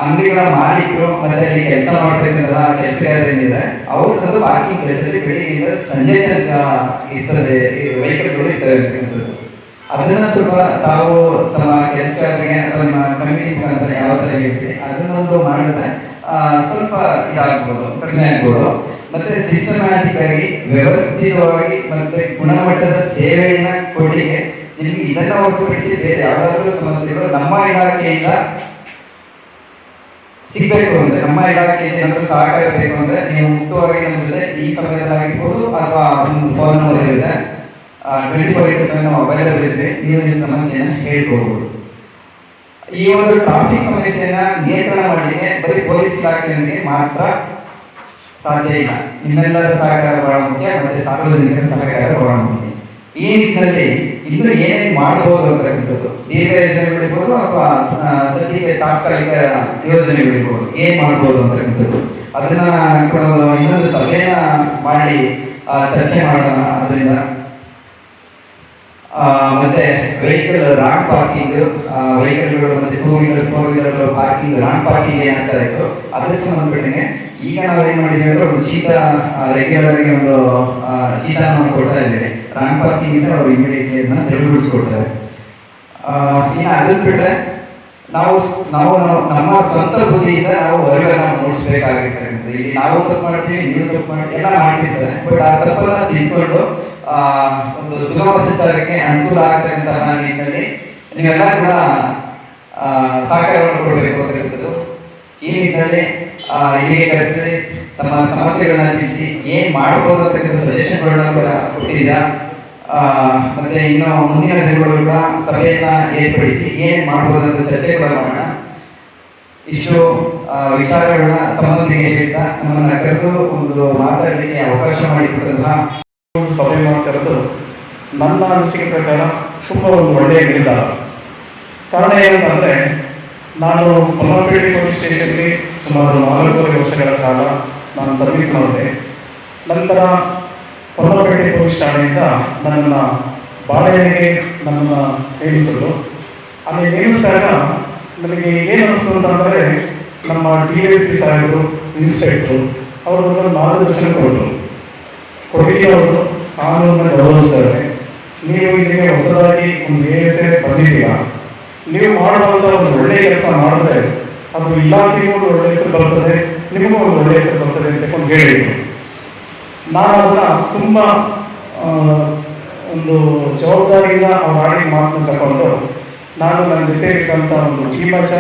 ಅಂಗಡಿಗಳ ಮಾಲೀಕರು ಮತ್ತೆ ಅಲ್ಲಿ ಕೆಲಸ ಮಾಡ್ತಕ್ಕಂತಹ ಕೆಲಸಗಾರರೇನಿದೆ ಅವ್ರದ್ದು ಪಾರ್ಕಿಂಗ್ ಪ್ಲೇಸ್ ಅಲ್ಲಿ ಬೆಳಿಗ್ಗೆಯಿಂದ ಸಂಜೆ ತನಕ ಇರ್ತದೆ, ವೆಹಿಕಲ್ಗಳು ಇರ್ತವೆ ಅಂತಕ್ಕಂಥದ್ದು. ಅದನ್ನ ಸ್ವಲ್ಪ ತಾವು ತಮ್ಮ ಕೆಲಸಗಾರರಿಗೆ ಅಥವಾ ನಿಮ್ಮ ಕಮ್ಯುನಿಟಿ ಮುಖಾಂತರ ಯಾವ ತರ ಹೇಳ್ತೀವಿ ಅದನ್ನೊಂದು ಮಾಡಿದ್ರೆ ಸ್ವಲ್ಪ ಇದಾಗ್ಬೋದು, ಕಡಿಮೆ ಆಗ್ಬೋದು. ಮತ್ತೆ ಸಿಸ್ಟಮ್ಯಾಟಿಕ್ ಆಗಿ ವ್ಯವಸ್ಥಿತವಾಗಿ ಮತ್ತೆ ಗುಣಮಟ್ಟದ ಸೇವೆಯನ್ನ ಕೊಡ್ಲಿಕ್ಕೆ ನಿಮ್ಗೆ ಇದನ್ನ ಹೊರತುಪಡಿಸಿ ಬೇರೆ ಯಾವ್ದಾದ್ರು ಸಮಸ್ಯೆಗಳು ನಮ್ಮ ಇಲಾಖೆಯಿಂದ ಸಿಗ್ಬೇಕು ಅಂದ್ರೆ, ನಮ್ಮ ಇಲಾಖೆಯಿಂದ ಏನಾದ್ರು ಸಹಕಾರ ಬೇಕು ಅಂದ್ರೆ ನೀವು ಮುಕ್ತವಾಗಿ ನಮ್ಮ ಜೊತೆ ಈ ಸಮಯದಲ್ಲಾಗಿರ್ಬೋದು ಅಥವಾ ಒಂದು ಫೋನ್ ನಂಬರ್ ಇರುತ್ತೆ, 24/7 ನಾವು ಅವೈಲೇಬಲ್ ಇದ್ರೆ ನೀವು ಈ ಸಮಸ್ಯೆಯನ್ನ ಹೇಳ್ಕೋಬಹುದು. ಈ ಒಂದು ಟ್ರಾಫಿಕ್ ಸಮಸ್ಯೆಯನ್ನ ನಿಯಂತ್ರಣ ಮಾಡಲಿಕ್ಕೆ ಬರೀ ಪೊಲೀಸ್ ಇಲಾಖೆಯಲ್ಲಿ ಮಾತ್ರ ಸಾಧ್ಯ ಇಲ್ಲ. ನಿಮ್ಮೆಲ್ಲರ ಸಹಕಾರ ಬಹಳ ಮುಖ್ಯ, ಮತ್ತೆ ಸಾರ್ವಜನಿಕರ ಸಹಕಾರ ಬಹಳ ಮುಖ್ಯ. ಈ ನಿಟ್ಟಿನಲ್ಲಿ ಇನ್ನು ಏನೇನು ಮಾಡಬಹುದು ಅಂತಕ್ಕಂಥದ್ದು, ದೀರ್ಘ ಯೋಜನೆಗಳಿರ್ಬೋದು ಅಥವಾ ಸದ್ಯಕ್ಕೆ ತಾತ್ಕಾಲಿಕ ಯೋಜನೆಗಳಿರ್ಬೋದು, ಏನ್ ಮಾಡ್ಬೋದು ಅಂತಕ್ಕಂಥದ್ದು ಅದನ್ನ ಇನ್ನೊಂದು ಸಭೆಯನ್ನ ಮಾಡಿ ಚರ್ಚೆ ಮಾಡೋಣ. ಅದರಿಂದ ಮತ್ತೆ ವೆಹಿಕಲ್ ರಾಂಗ್ ಪಾರ್ಕಿಂಗ್, ವೆಹಿಕಲ್ಗಳು ಮತ್ತೆ 2 wheeler 4 wheeler parking wrong parking ಏನಾಗ್ತಾ ಇತ್ತು ಅದಕ್ಕೆ ಸಂಬಂಧಪಟ್ಟಂಗೆ ಈಗ ನಾವು ಏನ್ ಮಾಡಿದೀವಿ ಅಂದ್ರೆ ಒಂದು ಚೀಟ ರೆಗ್ಯುಲರ್ ಆಗಿ ಒಂದು ಚೀಟ ನಾವು ಕೊಡ್ತಾ ಇದ್ದೇವೆ. ರಾಂಗ್ ಪಾರ್ಕಿಂಗ್ ಇಂದ ಅವರು ಇಮಿಡಿಯೇಟ್ಲಿ ಅದನ್ನ ತೆರವುಗೊಳಿಸ್ಕೊಡ್ತಾರೆ. ಇನ್ನು ಅದನ್ನ ಬಿಟ್ರೆ ನಾವು ನಾವು ನಮ್ಮ ಸ್ವಂತ ಬುದ್ಧಿಯಿಂದ ನಾವು ಹೊರಗಡೆ ಮೂಡಿಸ್ಬೇಕಾಗಿರುತ್ತೆ. ಇಲ್ಲಿ ನಾವು ತಪ್ಪು ಮಾಡ್ತೀವಿ, ನೀವು ತಪ್ಪು ಮಾಡ್ತೀವಿ, ಎಲ್ಲ ಮಾಡ್ತಿರ್ತಾರೆ. ಬಟ್ ಆ ತಪ್ಪನ್ನ ತಿಳ್ಕೊಂಡು ಒಂದು ಸುಗಮ ಸಂಚಾರಕ್ಕೆ ಅನುಕೂಲ ಆಗ್ತಕ್ಕಂತಹ ನಿಟ್ಟಿನಲ್ಲಿ ನೀವೆಲ್ಲ ಕೂಡ ಸಹಕಾರವನ್ನು ಕೊಡಬೇಕು ಅಂತ ಈ ನಿಟ್ಟಿನಲ್ಲಿ ಇಲ್ಲಿಗೆ ಕರೆಸಿ ತಮ್ಮ ಸಮಸ್ಯೆಗಳನ್ನ ತಿಳಿಸಿ ಏನ್ ಮಾಡಬಹುದು ಅಂತಕ್ಕಂಥ ಸಜೆಷನ್ಗಳನ್ನ ಕೂಡ ಕೊಟ್ಟಿದ್ದೀರಾ. ಮತ್ತೆ ಇನ್ನು ಮುಂದಿನ ದಿನಗಳು ಕೂಡ ಸಭೆಯನ್ನ ಏರ್ಪಡಿಸಿ ಏನ್ ಮಾಡಬಹುದು ಅಂತ ಚರ್ಚೆ ಕೂಡ ಮಾಡೋಣ. ಇಷ್ಟು ವಿಚಾರಗಳನ್ನ ತಮ್ಮೊಂದಿಗೆ ಹೇಳ್ತಾ ನಮ್ಮನ್ನ ಕರೆದು ಒಂದು ಮಾತಾಡಲಿಕ್ಕೆ ಅವಕಾಶ ಮಾಡಿಕೊಟ್ಟಂತಹ ಸಭೆ ಮಾಡ್ತಿರೋದು ನನ್ನ ಅನಿಸಿಕೆ ಪ್ರಕಾರ ತುಂಬ ಒಂದು ಒಳ್ಳೆಯ ನಿರ್ಧಾರ. ಕಾರಣ ಏನಂತಂದರೆ, ನಾನು ಪೊನ್ನಪೇಟೆ ಪೊಲೀಸ್ ಸ್ಟೇಷನ್ಗೆ ಸುಮಾರು 4.5 ವರ್ಷಗಳ ಕಾಲ ನಾನು ಸರ್ವಿಸ್ ಮಾಡಿದೆ. ನಂತರ ಪೊನ್ನಪೇಟೆ ಪೊಲೀಸ್ ಠಾಣೆಯಿಂದ ನನ್ನನ್ನು ಬಾಳೆಹೊನ್ನೂರಿಗೆ ನನ್ನನ್ನು ನೇಮಿಸಿದ್ರು. ಅಲ್ಲಿ ನೇಮಿಸಿದಾಗ ನನಗೆ ಏನು ಅನಿಸ್ತು ಅಂತಂದರೆ, ನಮ್ಮ DSP ಸಾಹೇಬರು, ಇನ್ಸ್ಪೆಕ್ಟರು ಅವರು 4 ವರ್ಷ ಕೊಟ್ಟಿಗೆಯವರು ಕಾನೂನನ್ನು ಗೌರವಿಸ್ತಾರೆ. ನೀವು ಇಲ್ಲಿಗೆ ಹೊಸದಾಗಿ ಒಂದು ASA ಬಂದಿದ್ದೀರಾ, ನೀವು ಮಾಡುವಂಥ ಒಂದು ಒಳ್ಳೆಯ ಕೆಲಸ ಮಾಡಿದ್ರೆ ಅದು ಇಲಾಖೆಗೂ ಒಂದು ಒಳ್ಳೆಯ ಹೆಸರು ಬರ್ತದೆ, ನಿಮಗೂ ಒಂದು ಒಳ್ಳೆಯ ಹೆಸರು ಬರ್ತದೆ ಅಂತ ಹೇಳಿದ್ರು. ನಾನು ಅದನ್ನು ತುಂಬ ಒಂದು ಜವಾಬ್ದಾರಿಯಿಂದ ಅವ್ರ ಆಡಿನ ಮಾತನ್ನು ತಗೊಂಡು ನಾನು ನನ್ನ ಜೊತೆ ಇದ್ದಂಥ ಒಂದು ಜೀವಚ,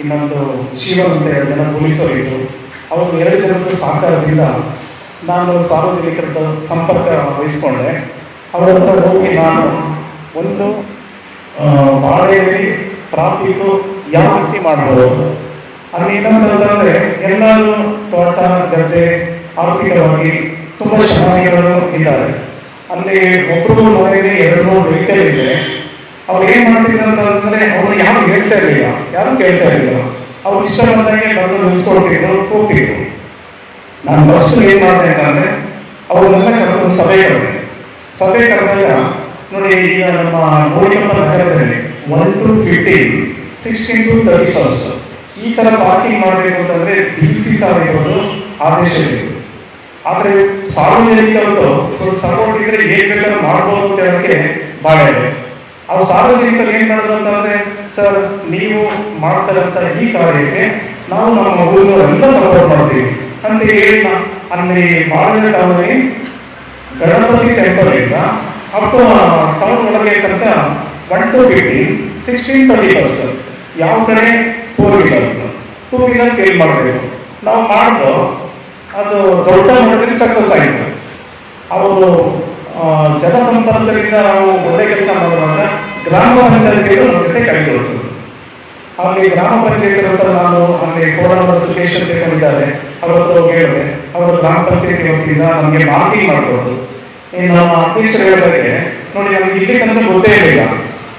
ಇನ್ನೊಂದು ಶಿವನ್ ಅಂತ 2 ಜನ ಪೊಲೀಸರು ಇದ್ದರು. ಅವರು 2 ಜನದ್ದು ಸಹಕಾರದಿಂದ ನಾನು ಸಾರ್ವಜನಿಕರ ಸಂಪರ್ಕ ವಹಿಸ್ಕೊಂಡೆ. ಅವರ ಹತ್ರ ಹೋಗಿ ನಾನು ಒಂದು ಬಾಳೆಯಲ್ಲಿ ಟ್ರಾಫಿಕ್ಕು ಯಾವ ರೀತಿ ಮಾಡ್ಬೋದು, ಅಲ್ಲಿ ಇನ್ನೊಂದಂತಂದರೆ ಎಲ್ಲರೂ ತೋಟ ಗದ್ದೆ ಆರ್ಥಿಕವಾಗಿ ತುಂಬ ಚೆನ್ನಾಗಿರೋರು ಇದ್ದಾರೆ. ಅಲ್ಲಿ ಒಬ್ಬರು ಮನೆಯಲ್ಲಿ 2-3 ವೆಹಿಕಲ್ ಇದೆ. ಅವ್ರು ಏನು ಮಾಡ್ತಿದ್ರು ಅಂತಂದರೆ, ಅವರು ಯಾರು ಹೇಳ್ತಾ ಇರಲಿಲ್ಲ, ಯಾರು ಕೇಳ್ತಾ ಇರಲಿಲ್ಲ. ಅವ್ರು ಇಷ್ಟ ಬಂದಾಗೆ ಬಂದು ನಿಲ್ಸ್ಕೊಳ್ತಿದ್ರು, ಹೋಗ್ತಿದ್ರು. ನಾನು ಫಸ್ಟ್ ಏನು ಮಾಡಿದೆ ಅಂತಂದರೆ, ಅವ್ರನ್ನೆಲ್ಲ ಕರೆದು ಸಭೆ ಕರೆದಾಗ ನೋಡಿ, ಈಗ ನಮ್ಮ ಗೋಣಿಕೊಪ್ಪ ನಗರದಲ್ಲಿ 1 to 15, 16 to 31 ಈ ಥರ ಪಾರ್ಕಿಂಗ್ ಮಾಡಬೇಕು ಅಂತಂದರೆ DC ಸಾರಿರೋದು ಆದೇಶವಿದೆ. ಆದರೆ ಸಾರ್ವಜನಿಕರದ್ದು ಸ್ವಲ್ಪ ಸಪೋರ್ಟ್ ಇದ್ರೆ ಏನು ಬೇಕಾದ್ರೂ ಮಾಡ್ಬೋದು ಅಂತ ಹೇಳೋಕ್ಕೆ ಭಾಳ ಇದೆ. ಅವ್ರು ಸಾರ್ವಜನಿಕರು ಏನು ಮಾಡಿದ್ರು ಅಂತಂದರೆ, ಸರ್ ನೀವು ಮಾಡ್ತಾರಂಥ ಈ ಕಾರ್ಯಕ್ಕೆ ನಾವು ನಮ್ಮ ಊರಿನವರೆಲ್ಲ ಸಪೋರ್ಟ್ ಮಾಡ್ತೀವಿ ಅಂತ ಹೇಳಿ ಅಲ್ಲಿ ಬಾಳೆಹೊನ್ನೂರು ಟೌನಲ್ಲಿ ಗಣಪತಿ ಟೆಂಪಲ್ ಇಂದ ಅಪ್ ಟು ಟೌನ್ ಒಳಗೆ ತನಕ 1 to 15, 16, 31 ಯಾವ ಕಡೆ 4 ವೀಲರ್ಸ್ 2 ವೀಲರ್ಸ್ ಸೇಲ್ ಮಾಡಬೇಕು. ನಾವು ಮಾಡಿದ್ದು ಅದು ದೊಡ್ಡ ಮಟ್ಟದಲ್ಲಿ ಸಕ್ಸಸ್ ಆಯಿತು. ಅವರು ಜನಸಂಪರ್ಕದಿಂದ ನಾವು ಒಳ್ಳೆ ಕೆಲಸ ಮಾಡುವಾಗ ಗ್ರಾಮ ಪಂಚಾಯತಿಗಳು ನಮ್ಮ ಜೊತೆ ಕೈಗೊಳಿಸೋದು. ಅಲ್ಲಿ ಗ್ರಾಮ ಪಂಚಾಯತಿ ಹತ್ರ ನಾನು ಅಲ್ಲಿ ಕೋಲಾರದ ಸುರೇಶ್ ಅಂತ ಕರೀತಾರೆ, ಅವ್ರ ಹತ್ರ ಹೇಳಿದೆ. ಅವರು ಗ್ರಾಮ ಪಂಚಾಯತಿ ವತಿಯಿಂದ ನಮಗೆ ಮಾರ್ಕಿಂಗ್ ಮಾಡಿಕೊಡೋದು. ಇನ್ನು ನಮ್ಮ ಅಧ್ಯಕ್ಷರು ಹೇಳಿದಾಗೆ ನೋಡಿ, ನಮ್ಗೆ ಇಲ್ಲಿ ತನಕ ಗೊತ್ತೇ ಇರಲಿಲ್ಲ.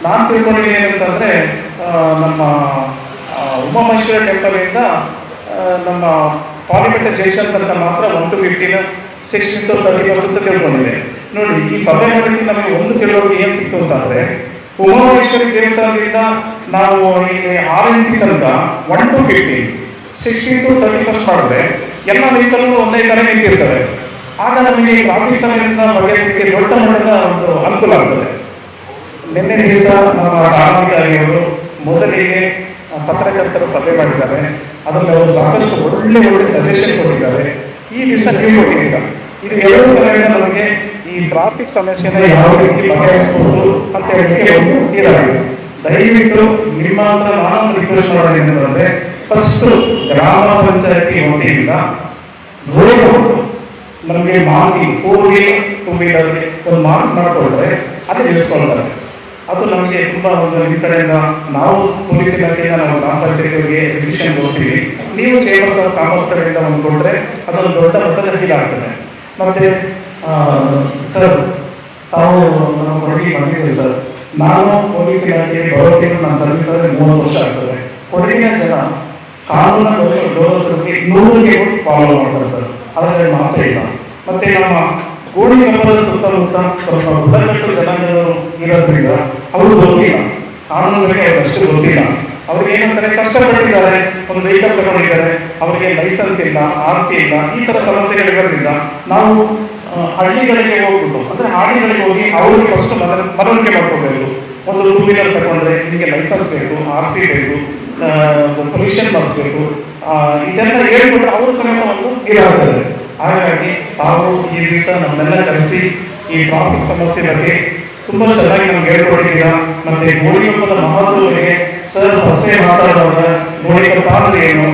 ನಾನು ತಿಳ್ಕೊಂಡಿದ್ದೀನಿ ಏನಂತಂದರೆ, ನಮ್ಮ ಉಮಾಮಹೇಶ್ವರ ಟೆಂಪಲಿಂದ ನಮ್ಮ ಪಾರ್ಲಿಮೆಂಟ್ ಜಂಕ್ಷನ್ ತನಕ ಮಾತ್ರ 1 to 15, 16 to 31 ಅಂತ ತಿಳ್ಕೊಂಡಿದೆ. ನೋಡಿ, ಈ ಸಭೆ ಮಾಡಿ ನಮಗೆ ಒಂದು ತಿಳುವಳಿಕೆ ಏನು ಸಿಕ್ತು ಅಂತಂದರೆ, ಉಮಾಮಹೇಶ್ವರಿ ದೇವಸ್ಥಾನದಿಂದ ನಾವು ಇಲ್ಲಿ RNC ತನಕ 1 to 15, 16 to 31 ಮಾಡಿದ್ರೆ ಎಲ್ಲ ವೆಹಿಕಲ್ ಒಂದೇ ಕಡೆ ನಿಂತಿರ್ತವೆ. ಆಗ ನಮಗೆ ಟ್ರಾಫಿಕ್ ಸಮಯದಿಂದ ಬಗೆಹರಿಸಲಿಕ್ಕೆ ದೊಡ್ಡ ಮಟ್ಟದ ಒಂದು ಅನುಕೂಲ ಆಗ್ತದೆ. ನಿನ್ನೆ ದಿವಸ ನಮ್ಮ ಧಾರ್ಮಿಕಾರಿಯವರು ಮೊದಲಿಗೆ ಪತ್ರಕರ್ತರ ಸಭೆ ಮಾಡಿದ್ದಾರೆ. ಅದರಲ್ಲಿ ಅವರು ಸಾಕಷ್ಟು ಒಳ್ಳೆ ಸಜೆಷನ್ ಕೊಟ್ಟಿದ್ದಾರೆ. ಈ ದಿವಸ ನೀವು ಕೊಟ್ಟಿದ್ದೀರ. ಇದು 2 ಸಲಹೆಯಿಂದ ನಮಗೆ ಈ ಟ್ರಾಫಿಕ್ ಸಮಸ್ಯೆನ ಯಾವ ರೀತಿ ಬಗೆಹರಿಸಬಹುದು ಅಂತ ಹೇಳಲಿಕ್ಕೆ ಒಂದು ಇದಾಗಿದೆ. ದಯವಿಟ್ಟು ನಿಮ್ಮ ಹತ್ರ ನಾನು ರಿಕ್ವೆಸ್ಟ್ ಮಾಡೋದು ಏನಂತಂದ್ರೆ, ಫಸ್ಟ್ ಗ್ರಾಮ ಪಂಚಾಯತಿ ವತಿಯಿಂದ ನಮಗೆ ಮಾರ್ಕಿಂಗ್ 4 ವೀಲರ್ 2 ವೀಲರ್ಗೆ ಒಂದು ಮಾರ್ಕ್ ಮಾಡಿಕೊಂಡ್ರೆ ಅದು ನಿಲ್ಲಿಸ್ಕೊಳ್ತಾರೆ. ಅದು ನಮಗೆ ತುಂಬ ಒಂದು ಈ ಕಡೆಯಿಂದ ನಾವು ಪೊಲೀಸ್ ಇಲಾಖೆಯಿಂದ ನಾವು ಗ್ರಾಮ ಪಂಚಾಯತಿಯವರಿಗೆ ರಿವಿಷನ್ ಕೊಡ್ತೀವಿ. ನೀವು ಚೇಂಬರ್ಸ್ ಆಫ್ ಕಾಮರ್ಸ್ ಕಡೆಯಿಂದ ಒಂದು ಕೊಟ್ಟರೆ ಅದೊಂದು ದೊಡ್ಡ ಮಟ್ಟದ ಆಗ್ತದೆ. ಮತ್ತೆ ಸರ್, ತಾವು ನಮ್ಮ ಕೊಡಗಿ ಬಂದಿದ್ದೀವಿ ಸರ್. ನಾನು ಪೊಲೀಸ್ ಇಲಾಖೆ ಬರೋಕ್ಕೆ ನನ್ನ ಸರ್ವಿಸ್ 30 ವರ್ಷ ಆಗ್ತದೆ. ಕೊಡಗಿನ ಜನ ಕಾನೂನು ಗೌರವಿಸೋದಕ್ಕೆ 100ಕ್ಕೆ ಫಾಲೋ ಮಾಡ್ತಾರೆ ಸರ್. ಅದರಲ್ಲಿ ಮಾತ್ರ ಇಲ್ಲ. ಮತ್ತೆ ನಮ್ಮ ಗೋಣಿಕೊಪ್ಪದ ಸುತ್ತಮುತ್ತ ಸ್ವಲ್ಪ ಬುಡಕಟ್ಟು ಜನಾಂಗದವರು ಇರೋದ್ರಿಂದ ಅವರು ಗೊತ್ತಿಲ್ಲ, ಕಾನೂನುಗಳಿಗೆ ಅಷ್ಟು ಗೊತ್ತಿಲ್ಲ. ಅವ್ರಿಗೆ ಏನಂತಾರೆ, ಕಷ್ಟಪಟ್ಟಿದ್ದಾರೆ, ಒಂದು ವೆಹಿಕಲ್ ತಗೊಂಡಿದ್ದಾರೆ, ಅವರಿಗೆ ಲೈಸೆನ್ಸ್ ಇಲ್ಲ, RC ಇಲ್ಲ, ಈ ಥರ ಸಮಸ್ಯೆಗಳಿರೋದ್ರಿಂದ ನಾವು ಹಳ್ಳಿಗಳಿಗೆ ಹೋಗ್ಬಿಟ್ಟು, ಅಂದರೆ ಹಳ್ಳಿಗಳಿಗೆ ಹೋಗಿ ಅವ್ರಿಗೆ ಫಸ್ಟ್ ಮನವರಿಕೆ ಮಾಡ್ಕೋಬೇಕು. ಒಂದು 2 ವೀಲರ್ ತಗೊಂಡ್ರೆ ನಿಮಗೆ ಲೈಸೆನ್ಸ್ ಬೇಕು, RC ಬೇಕು, ಪೊಲ್ಯೂಷನ್ ಮಾಡಿಸ್ಬೇಕು, ಇದೆಲ್ಲ ಹೇಳ್ಬಿಟ್ರೆ ಅವರು ಸಮೇತ ಒಂದು ಇದಾಗ್ತದೆ. ಹಾಗಾಗಿ ತಾವು ಈ ದಿವಸ ನಮ್ಮನ್ನೆಲ್ಲ ಕರೆಸಿ ಈ ಟ್ರಾಫಿಕ್ ಸಮಸ್ಯೆ ಬಗ್ಗೆ ತುಂಬಾ ಚೆನ್ನಾಗಿ ನಮ್ಗೆ ಹೇಳ್ಕೊಟ್ಟಿದ್ದೀರಾ. ಮತ್ತೆ ಗೋಣಿಕೊಪ್ಪದ ಮಹತ್ವಕ್ಕೆ ಸರ್ ಹೊಸೇ ಮಾತಾಡುವಾಗ ಗೋಣಿಕೊಪ್ಪ ಅಂದ್ರೆ ಏನು,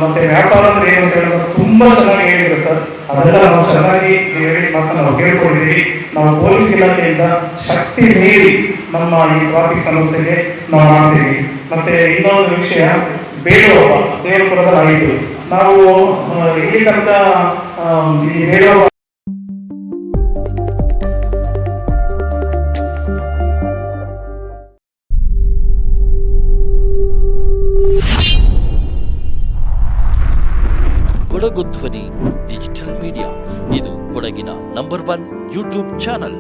ಮತ್ತೆ ವ್ಯಾಪಾರ ಅಂದ್ರೆ ಏನು ಅಂತ ಹೇಳೋದು ತುಂಬಾ ಚೆನ್ನಾಗಿ ಹೇಳಿದ್ರು ಸರ್. ಅದೆಲ್ಲ ನಾವು ಚೆನ್ನಾಗಿ ಹೇಳಿ ಮಾತ್ರ ನಾವು ಕೇಳ್ಕೊಂಡಿದ್ದೀವಿ. ನಾವು ಪೊಲೀಸ್ ಇಲಾಖೆಯಿಂದ ಶಕ್ತಿ ಮೀರಿ ನಮ್ಮ ಈ ಟ್ರಾಫಿಕ್ ಸಮಸ್ಯೆಗೆ ನಾವು ಮಾಡ್ತೀವಿ. ಮತ್ತೆ ಇನ್ನೊಂದು ವಿಷಯ, ಬೇಡೋಬ್ಬ ದೇವಪುರದ ಆಯಿತು, ನಾವು ಇಲ್ಲಿ ತನಕ ಈ ಬೇಡೋಬ್ಬ ಕೊಡಗು ಧ್ವನಿ ಡಿಜಿಟಲ್ ಮೀಡಿಯಾ ಇದು ಕೊಡಗಿನ ನಂಬರ್ 1 ಯೂಟ್ಯೂಬ್ ಚಾನಲ್.